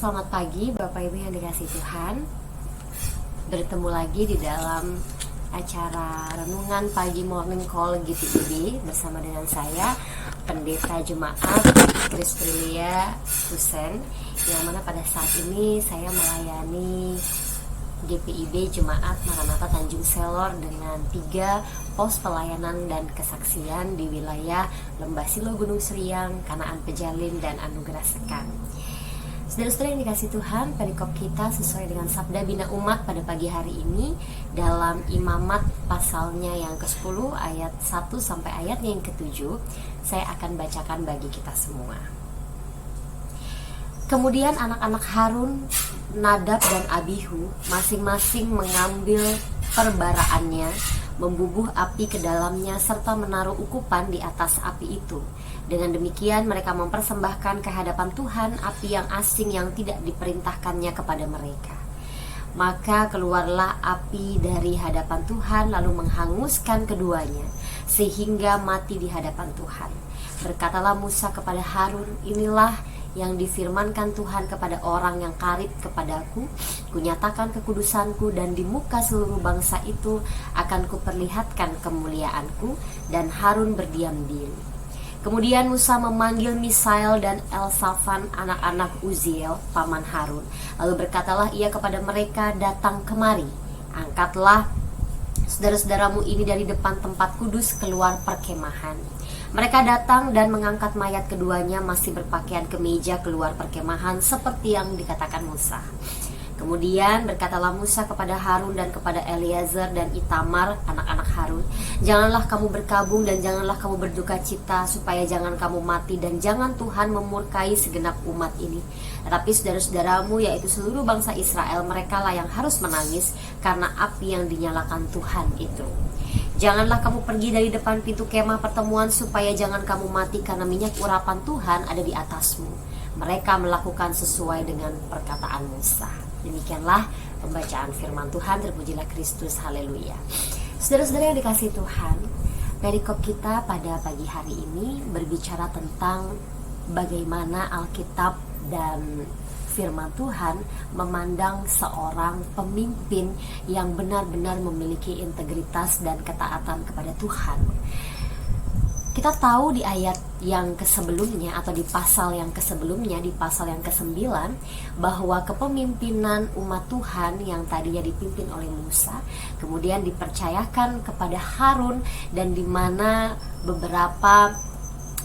selamat pagi Bapak Ibu yang dikasihi Tuhan. Bertemu lagi di dalam acara renungan pagi morning call GPIB bersama dengan saya Pendeta Jemaat Kristrilia Husen, yang mana pada saat ini saya melayani GPIB Jemaat Maranatha Tanjung Selor dengan 3 pos pelayanan dan kesaksian di wilayah Lembah Silo Gunung Seriang, Kanaan Pejalin, dan Anugerah Sekang. Saudara-saudara yang dikasih Tuhan, perikop kita sesuai dengan Sabda Bina Umat pada pagi hari ini dalam Imamat pasalnya yang ke-10 ayat 1 sampai ayatnya yang ke-7. Saya akan bacakan bagi kita semua. Kemudian anak-anak Harun, Nadab dan Abihu masing-masing mengambil perbaraannya, membubuh api ke dalamnya serta menaruh ukupan di atas api itu. Dengan demikian mereka mempersembahkan ke hadapan Tuhan api yang asing yang tidak diperintahkannya kepada mereka. Maka keluarlah api dari hadapan Tuhan lalu menghanguskan keduanya sehingga mati di hadapan Tuhan. Berkatalah Musa kepada Harun, inilah yang difirmankan Tuhan kepada orang yang karib kepadaku, kunyatakan kekudusanku dan di muka seluruh bangsa itu akan kuperlihatkan kemuliaanku. Dan Harun berdiam diri. Kemudian Musa memanggil Misael dan Elsafan anak-anak Uziel paman Harun. Lalu berkatalah ia kepada mereka, datang kemari, angkatlah saudara-saudaramu ini dari depan tempat kudus keluar perkemahan. Mereka datang dan mengangkat mayat keduanya masih berpakaian kemeja keluar perkemahan seperti yang dikatakan Musa. Kemudian berkatalah Musa kepada Harun dan kepada Eleazar dan Itamar anak-anak Harun, janganlah kamu berkabung dan janganlah kamu berduka cita, supaya jangan kamu mati dan jangan Tuhan memurkai segenap umat ini. Tetapi saudara-saudaramu, yaitu seluruh bangsa Israel, merekalah yang harus menangis karena api yang dinyalakan Tuhan itu. Janganlah kamu pergi dari depan pintu kemah pertemuan, supaya jangan kamu mati karena minyak urapan Tuhan ada di atasmu. Mereka melakukan sesuai dengan perkataan Musa. Demikianlah pembacaan firman Tuhan. Terpujilah Kristus, haleluya. Saudara-saudara yang dikasihi Tuhan, perikop kita pada pagi hari ini berbicara tentang bagaimana Alkitab dan firman Tuhan memandang seorang pemimpin yang benar-benar memiliki integritas dan ketaatan kepada Tuhan. Kita tahu di ayat yang kesebelumnya atau di pasal yang kesebelumnya, di pasal yang ke-9, bahwa kepemimpinan umat Tuhan yang tadinya dipimpin oleh Musa kemudian dipercayakan kepada Harun, dan di mana beberapa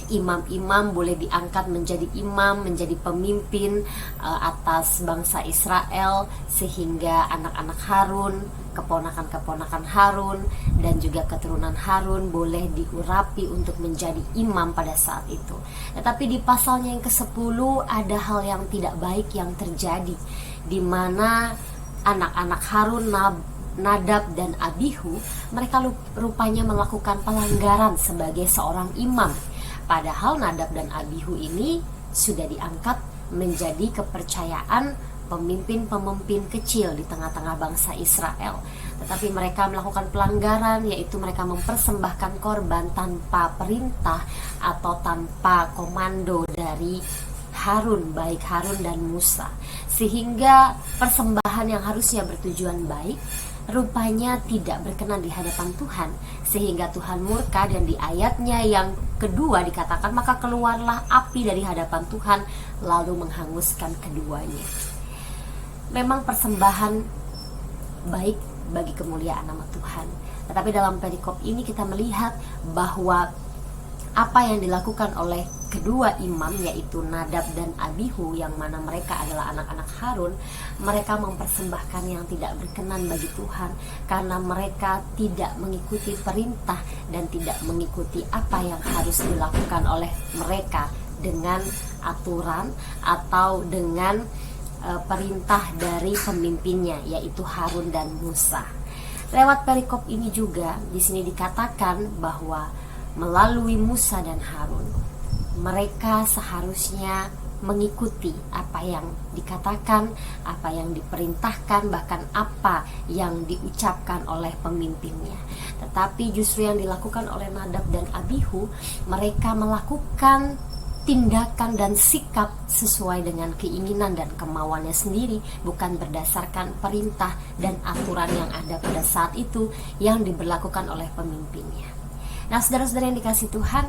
imam-imam boleh diangkat menjadi imam, menjadi pemimpin atas bangsa Israel, sehingga anak-anak Harun, keponakan-keponakan Harun, dan juga keturunan Harun boleh diurapi untuk menjadi imam pada saat itu. Tetapi di pasalnya yang ke-10 ada hal yang tidak baik yang terjadi, di mana anak-anak Harun, Nadab dan Abihu, mereka rupanya melakukan pelanggaran sebagai seorang imam. Padahal Nadab dan Abihu ini sudah diangkat menjadi kepercayaan pemimpin-pemimpin kecil di tengah-tengah bangsa Israel. Tetapi mereka melakukan pelanggaran, yaitu mereka mempersembahkan korban tanpa perintah atau tanpa komando dari Harun, baik Harun dan Musa. Sehingga persembahan yang harusnya bertujuan baik rupanya tidak berkenan di hadapan Tuhan, sehingga Tuhan murka. Dan di ayatnya yang kedua dikatakan, maka keluarlah api dari hadapan Tuhan lalu menghanguskan keduanya. Memang persembahan baik bagi kemuliaan nama Tuhan, tetapi dalam perikop ini kita melihat bahwa apa yang dilakukan oleh kedua imam, yaitu Nadab dan Abihu, yang mana mereka adalah anak-anak Harun, mereka mempersembahkan yang tidak berkenan bagi Tuhan karena mereka tidak mengikuti perintah dan tidak mengikuti apa yang harus dilakukan oleh mereka dengan aturan atau dengan perintah dari pemimpinnya, yaitu Harun dan Musa. Lewat perikop ini juga di sini dikatakan bahwa melalui Musa dan Harun, mereka seharusnya mengikuti apa yang dikatakan, apa yang diperintahkan, bahkan apa yang diucapkan oleh pemimpinnya. Tetapi justru yang dilakukan oleh Nadab dan Abihu, mereka melakukan tindakan dan sikap sesuai dengan keinginan dan kemauannya sendiri, bukan berdasarkan perintah dan aturan yang ada pada saat itu yang diberlakukan oleh pemimpinnya. Nah, saudara-saudara yang dikasihi Tuhan,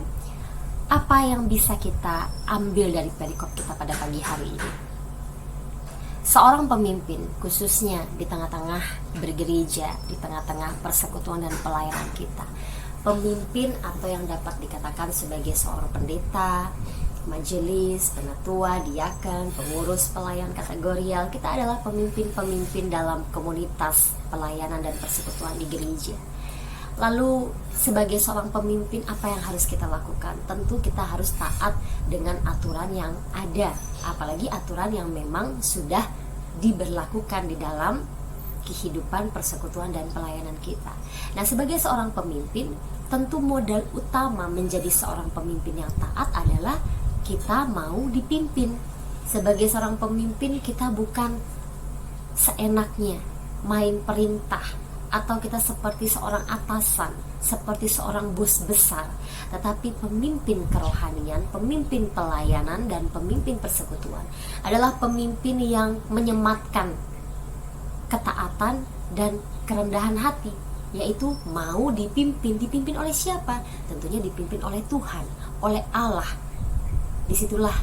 apa yang bisa kita ambil dari perikop kita pada pagi hari ini? Seorang pemimpin, khususnya di tengah-tengah bergereja, di tengah-tengah persekutuan dan pelayanan kita, pemimpin atau yang dapat dikatakan sebagai seorang pendeta, majelis, penatua, diaken, pengurus pelayan kategorial, kita adalah pemimpin-pemimpin dalam komunitas pelayanan dan persekutuan di gereja. Lalu sebagai seorang pemimpin, apa yang harus kita lakukan? Tentu kita harus taat dengan aturan yang ada, apalagi aturan yang memang sudah diberlakukan di dalam kehidupan persekutuan dan pelayanan kita. Nah, sebagai seorang pemimpin, tentu modal utama menjadi seorang pemimpin yang taat adalah kita mau dipimpin. Sebagai seorang pemimpin, kita bukan seenaknya main perintah, atau kita seperti seorang atasan, seperti seorang bos besar, tetapi pemimpin kerohanian, pemimpin pelayanan, dan pemimpin persekutuan adalah pemimpin yang menyematkan ketaatan dan kerendahan hati, yaitu mau dipimpin oleh siapa? Tentunya dipimpin oleh Tuhan, oleh Allah. Disitulah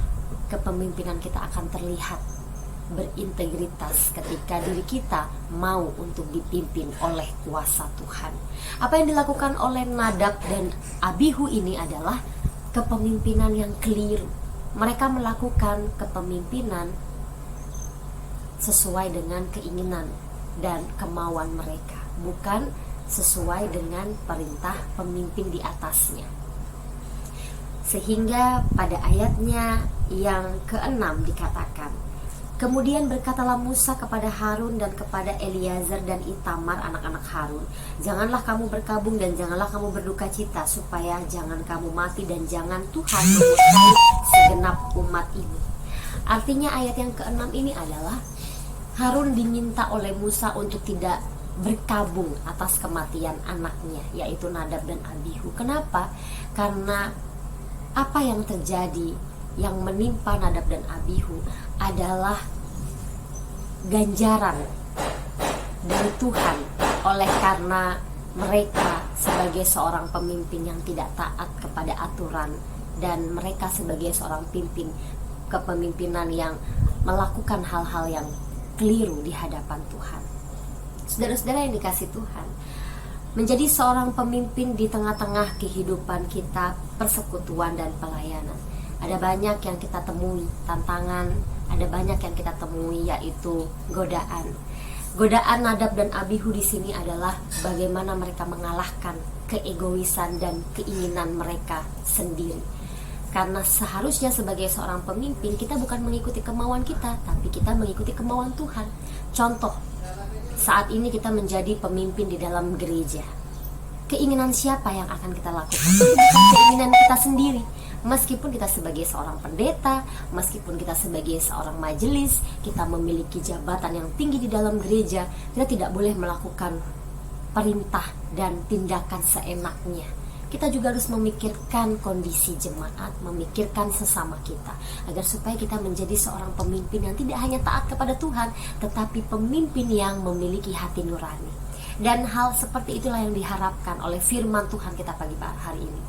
kepemimpinan kita akan terlihat berintegritas ketika diri kita mau untuk dipimpin oleh kuasa Tuhan. Apa yang dilakukan oleh Nadab dan Abihu ini adalah kepemimpinan yang keliru. Mereka melakukan kepemimpinan sesuai dengan keinginan dan kemauan mereka, bukan sesuai dengan perintah pemimpin di atasnya. Sehingga pada ayatnya yang ke-6 dikatakan, kemudian berkatalah Musa kepada Harun dan kepada Eliazar dan Itamar anak-anak Harun, janganlah kamu berkabung dan janganlah kamu berduka cita, supaya jangan kamu mati dan jangan Tuhan memurkai segenap umat ini. Artinya ayat yang ke-6 ini adalah Harun diminta oleh Musa untuk tidak berkabung atas kematian anaknya, yaitu Nadab dan Abihu. Kenapa? Karena apa yang terjadi, yang menimpa Nadab dan Abihu adalah ganjaran dari Tuhan, oleh karena mereka sebagai seorang pemimpin yang tidak taat kepada aturan, dan mereka sebagai seorang pimpin kepemimpinan yang melakukan hal-hal yang keliru di hadapan Tuhan. Saudara-saudara yang dikasihi Tuhan, menjadi seorang pemimpin di tengah-tengah kehidupan kita, persekutuan dan pelayanan, ada banyak yang kita temui tantangan, ada banyak yang kita temui yaitu godaan. Godaan Nadab dan Abihu di sini adalah bagaimana mereka mengalahkan keegoisan dan keinginan mereka sendiri. Karena seharusnya sebagai seorang pemimpin, kita bukan mengikuti kemauan kita, tapi kita mengikuti kemauan Tuhan. Contoh, saat ini kita menjadi pemimpin di dalam gereja. Keinginan siapa yang akan kita lakukan? Bukan keinginan kita sendiri. Meskipun kita sebagai seorang pendeta, meskipun kita sebagai seorang majelis, kita memiliki jabatan yang tinggi di dalam gereja, kita tidak boleh melakukan perintah dan tindakan seenaknya. Kita juga harus memikirkan kondisi jemaat, memikirkan sesama kita, agar supaya kita menjadi seorang pemimpin yang tidak hanya taat kepada Tuhan, tetapi pemimpin yang memiliki hati nurani. Dan hal seperti itulah yang diharapkan oleh firman Tuhan kita pagi hari ini.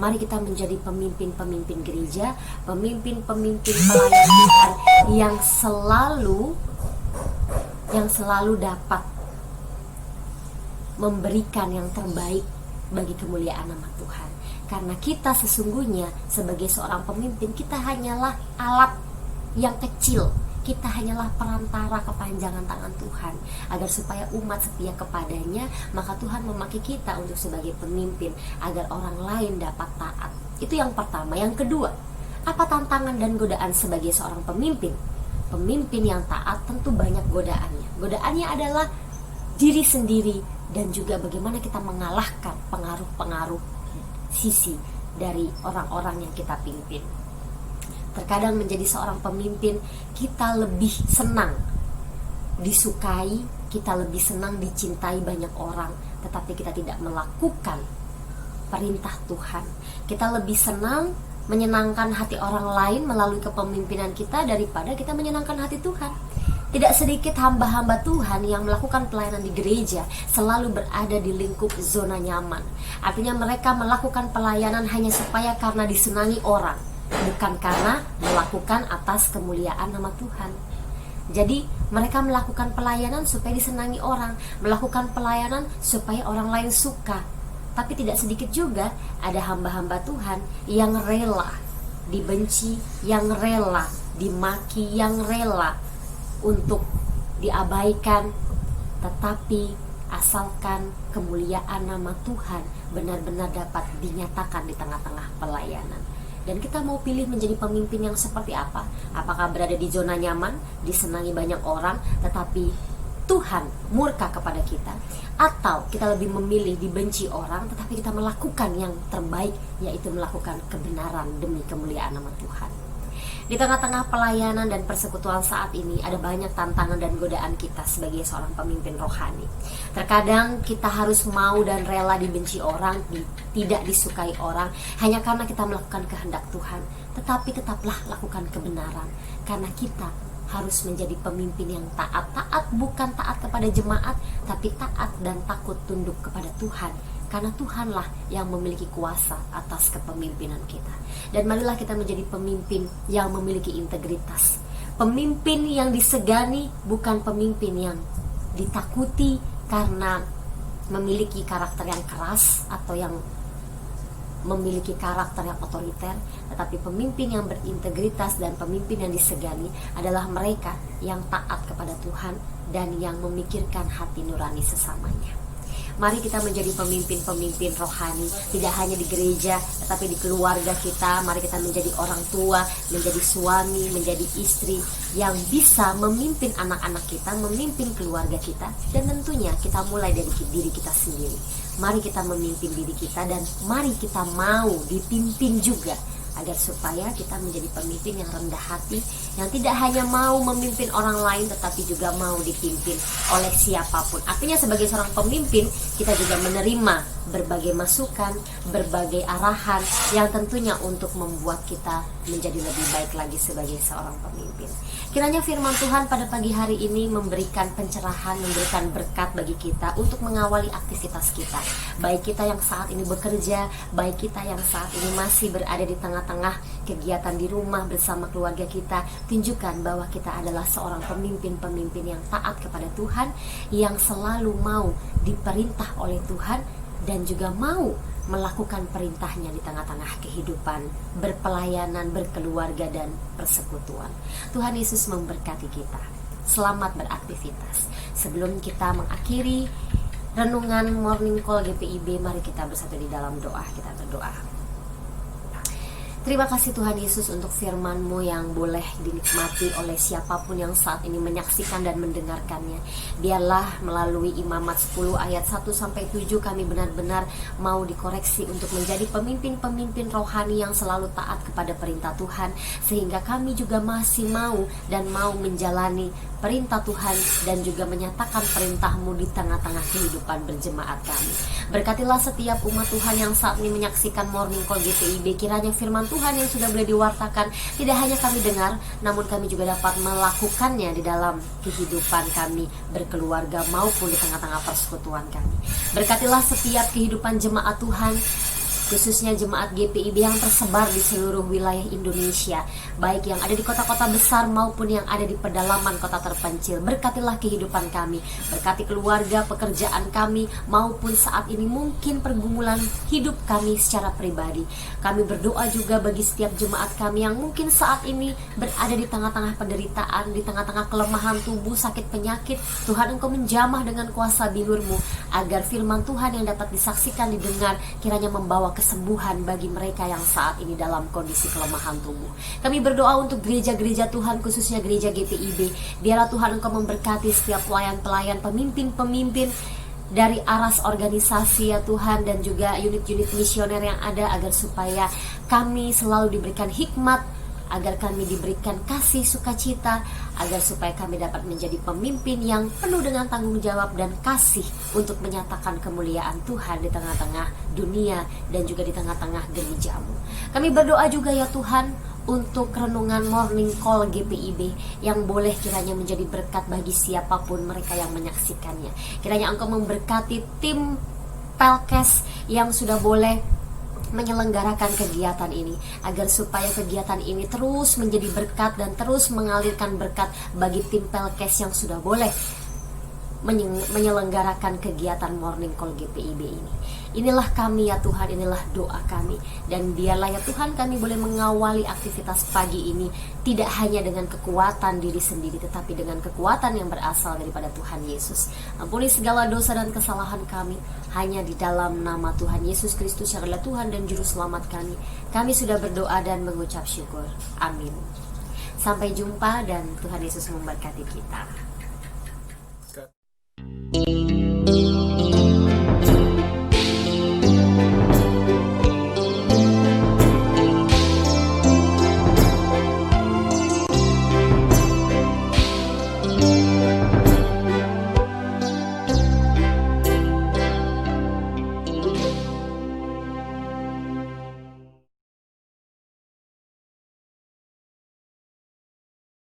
Mari kita menjadi pemimpin-pemimpin gereja, pemimpin-pemimpin pelayan Tuhan yang selalu dapat memberikan yang terbaik bagi kemuliaan nama Tuhan. Karena kita sesungguhnya sebagai seorang pemimpin, kita hanyalah alat yang kecil, kita hanyalah perantara kepanjangan tangan Tuhan, agar supaya umat setia kepadanya, maka Tuhan memakai kita untuk sebagai pemimpin agar orang lain dapat taat. Itu yang pertama. Yang kedua, apa tantangan dan godaan sebagai seorang pemimpin? Pemimpin yang taat tentu banyak godaannya. Godaannya adalah diri sendiri, dan juga bagaimana kita mengalahkan pengaruh-pengaruh sisi dari orang-orang yang kita pimpin. Terkadang menjadi seorang pemimpin, kita lebih senang disukai, kita lebih senang dicintai banyak orang, tetapi kita tidak melakukan perintah Tuhan. Kita lebih senang menyenangkan hati orang lain melalui kepemimpinan kita daripada kita menyenangkan hati Tuhan. Tidak sedikit hamba-hamba Tuhan yang melakukan pelayanan di gereja selalu berada di lingkup zona nyaman. Artinya mereka melakukan pelayanan hanya supaya karena disenangi orang, bukan karena melakukan atas kemuliaan nama Tuhan. Jadi mereka melakukan pelayanan supaya disenangi orang, melakukan pelayanan supaya orang lain suka. Tapi tidak sedikit juga ada hamba-hamba Tuhan yang rela dibenci, yang rela dimaki, yang rela untuk diabaikan, tetapi asalkan kemuliaan nama Tuhan benar-benar dapat dinyatakan di tengah-tengah pelayanan. Dan kita mau pilih menjadi pemimpin yang seperti apa? Apakah berada di zona nyaman, disenangi banyak orang, tetapi Tuhan murka kepada kita, atau kita lebih memilih dibenci orang tetapi kita melakukan yang terbaik, yaitu melakukan kebenaran demi kemuliaan nama Tuhan. Di tengah-tengah pelayanan dan persekutuan saat ini ada banyak tantangan dan godaan kita sebagai seorang pemimpin rohani. Terkadang kita harus mau dan rela dibenci orang, tidak disukai orang hanya karena kita melakukan kehendak Tuhan. Tetapi tetaplah lakukan kebenaran, karena kita harus menjadi pemimpin yang taat. Taat bukan taat kepada jemaat, tapi taat dan takut tunduk kepada Tuhan, karena Tuhanlah yang memiliki kuasa atas kepemimpinan kita. Dan marilah kita menjadi pemimpin yang memiliki integritas, pemimpin yang disegani, bukan pemimpin yang ditakuti karena memiliki karakter yang keras atau yang memiliki karakter yang otoriter. Tetapi pemimpin yang berintegritas dan pemimpin yang disegani adalah mereka yang taat kepada Tuhan dan yang memikirkan hati nurani sesamanya. Mari kita menjadi pemimpin-pemimpin rohani, tidak hanya di gereja tetapi di keluarga kita. Mari kita menjadi orang tua, menjadi suami, menjadi istri yang bisa memimpin anak-anak kita, memimpin keluarga kita. Dan tentunya kita mulai dari diri kita sendiri. Mari kita memimpin diri kita, dan mari kita mau dipimpin juga, agar supaya kita menjadi pemimpin yang rendah hati, yang tidak hanya mau memimpin orang lain tetapi juga mau dipimpin oleh siapapun. Artinya sebagai seorang pemimpin kita juga menerima berbagai masukan, berbagai arahan yang tentunya untuk membuat kita menjadi lebih baik lagi sebagai seorang pemimpin. Kiranya firman Tuhan pada pagi hari ini memberikan pencerahan, memberikan berkat bagi kita untuk mengawali aktivitas kita. Baik kita yang saat ini bekerja, baik kita yang saat ini masih berada di tengah-tengah kegiatan di rumah bersama keluarga kita. Tunjukkan bahwa kita adalah seorang pemimpin-pemimpin yang taat kepada Tuhan, yang selalu mau diperintah oleh Tuhan dan juga mau melakukan perintahnya di tengah-tengah kehidupan berpelayanan, berkeluarga, dan persekutuan. Tuhan Yesus memberkati kita. Selamat beraktivitas. Sebelum kita mengakhiri renungan Morning Call GPIB, mari kita bersatu di dalam doa. Kita berdoa. Terima kasih Tuhan Yesus untuk firman-Mu yang boleh dinikmati oleh siapapun yang saat ini menyaksikan dan mendengarkannya. Biarlah melalui Imamat 10 ayat 1-7 kami benar-benar mau dikoreksi untuk menjadi pemimpin-pemimpin rohani yang selalu taat kepada perintah Tuhan, sehingga kami juga masih mau dan mau menjalani perintah Tuhan dan juga menyatakan perintah-Mu di tengah-tengah kehidupan berjemaat kami. Berkatilah setiap umat Tuhan yang saat ini menyaksikan Morning Call GPIB. Kiranya firman Tuhan yang sudah boleh diwartakan tidak hanya kami dengar, namun kami juga dapat melakukannya di dalam kehidupan kami berkeluarga maupun di tengah-tengah persekutuan kami. Berkatilah setiap kehidupan jemaat Tuhan, khususnya jemaat GPIB yang tersebar di seluruh wilayah Indonesia, baik yang ada di kota-kota besar maupun yang ada di pedalaman kota terpencil. Berkatilah kehidupan kami, berkati keluarga, pekerjaan kami, maupun saat ini mungkin pergumulan hidup kami secara pribadi. Kami berdoa juga bagi setiap jemaat kami yang mungkin saat ini berada di tengah-tengah penderitaan, di tengah-tengah kelemahan tubuh, sakit penyakit. Tuhan, Engkau menjamah dengan kuasa bilur-Mu, agar firman Tuhan yang dapat disaksikan, didengar, kiranya membawa kesembuhan bagi mereka yang saat ini dalam kondisi kelemahan tubuh. Kami berdoa untuk gereja-gereja Tuhan, khususnya gereja GPIB. Biarlah Tuhan Engkau memberkati setiap pelayan-pelayan, pemimpin-pemimpin dari aras organisasi ya Tuhan, dan juga unit-unit misioner yang ada, agar supaya kami selalu diberikan hikmat agar kami diberikan kasih sukacita, agar supaya kami dapat menjadi pemimpin yang penuh dengan tanggung jawab dan kasih untuk menyatakan kemuliaan Tuhan di tengah-tengah dunia dan juga di tengah-tengah gerejamu. Kami berdoa juga ya Tuhan untuk renungan Morning Call GPIB yang boleh kiranya menjadi berkat bagi siapapun mereka yang menyaksikannya. Kiranya Engkau memberkati tim Pelkes yang sudah boleh menyelenggarakan kegiatan ini, agar supaya kegiatan ini terus menjadi berkat dan terus mengalirkan berkat bagi tim Pelkes yang sudah boleh menyelenggarakan kegiatan Morning Call GPIB ini. Inilah kami ya Tuhan, inilah doa kami. Dan biarlah ya Tuhan kami boleh mengawali aktivitas pagi ini tidak hanya dengan kekuatan diri sendiri, tetapi dengan kekuatan yang berasal daripada Tuhan Yesus. Ampuni segala dosa dan kesalahan kami, hanya di dalam nama Tuhan Yesus Kristus yang adalah Tuhan dan Juru Selamat kami. Kami sudah berdoa dan mengucap syukur. Amin. Sampai jumpa dan Tuhan Yesus memberkati kita.